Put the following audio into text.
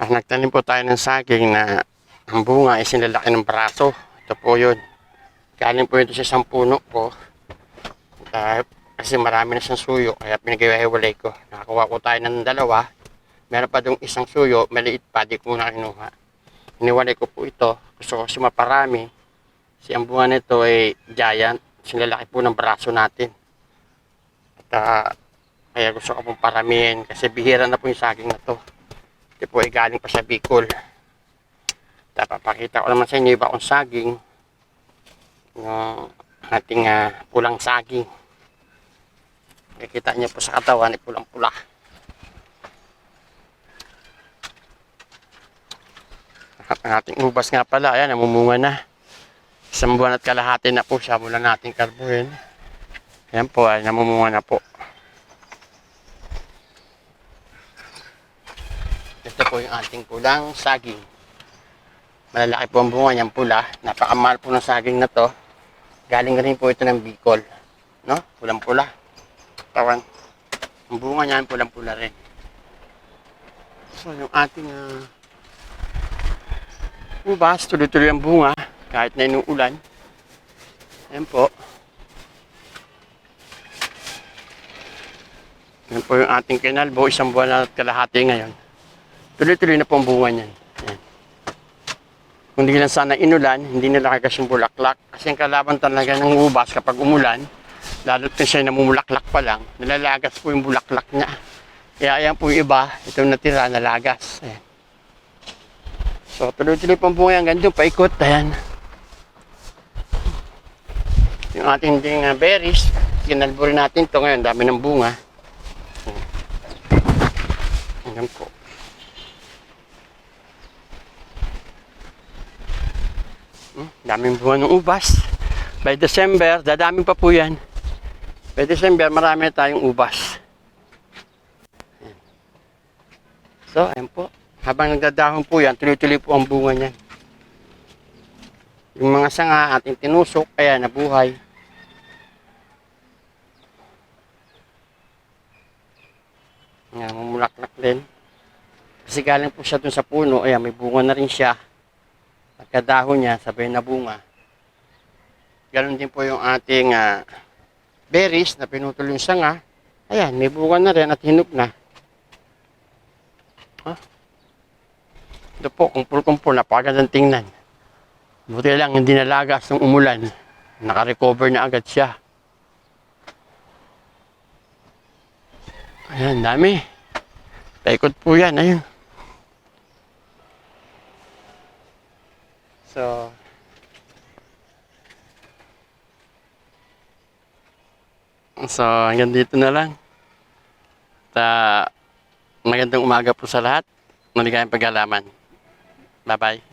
Nagtanim po tayo ng saging na ang bunga ay sinalaki ng braso. Ito po yun. Galing po ito sa isang puno po. Kasi marami na siyang suyo, kaya pinag-iwalay ko. Nakakuha ko tayo ng dalawa. Meron pa dong isang suyo, maliit pa, di ko na kinuha. Iniwalay ko po ito. Gusto ko kasi maparami. Kasi ang bunga nito ay giant. Sinalaki po ng braso natin. At kaya gusto ko pong paramihin kasi bihira na po yung saging na to. Ito po ay galing pa sa Bicol. Papakita ko naman sa inyo iba kong saging. Yung ating pulang saging. Nakikita niyo po sa katawan ay pulang-pula. Ang ating ubas nga pala, ayan, namumunga na. Isang buwan at kalahati na po siya mula nating karbuhin. Ayan po, ay namumunga na po. Ito po yung ating pulang saging. Malalaki po ang bunga niyang pula. Napakamahal po ng saging na to. Galing rin po ito ng Bicol. No? Pulang-pula. Tawan. Ang bunga niya pulang-pula rin. So yung ating ubas, tuloy-tuloy ang bunga. Kahit na inuulan. Ayan po. Ayan po yung ating kinalbo. Isang buwan at kalahati ngayon. Tuloy-tuloy na po ang bunga niyan. Ayan. Kung hindi lang sana inulan, hindi nalakas yung bulaklak. Kasi ang kalaban talaga ng ubas kapag umulan, lalo't na siya namumulaklak pa lang, nalalagas po yung bulaklak niya. Kaya ayan po yung iba, itong natira, nalagas. Ayan. So, tuloy-tuloy po ang bunga hanggang doon, paikot. Ayan. Yung ating berries, kinalbo rin natin ito ngayon, dami ng bunga. Ayan po. Daming bunga ng ubas. By December, dadaming pa po yan. By December, marami na tayong ubas. Ayan. So, ayan po. Habang nagdadahon po yan, tuloy-tuloy po ang bunga niyan. Yung mga sanga ating tinusok, kaya nabuhay. Ayan, mamulaklak din. Kasi galing po siya dun sa puno, ayan, may bunga na rin siya. Pagkadahon niya, sabay na bunga. Ganon din po yung ating berries na pinutol yung sanga. Ayan, may bunga na rin at hinog na. Ito po, kumpul-kumpul, napakagandang tingnan. Buti lang, hindi nalagas ng umulan. Naka-recover na agad siya. Ayan, dami. Paikot po yan, ayun. So, hanggang dito na lang. Magandang umaga po sa lahat. Maligayang pag-alaman. Bye-bye.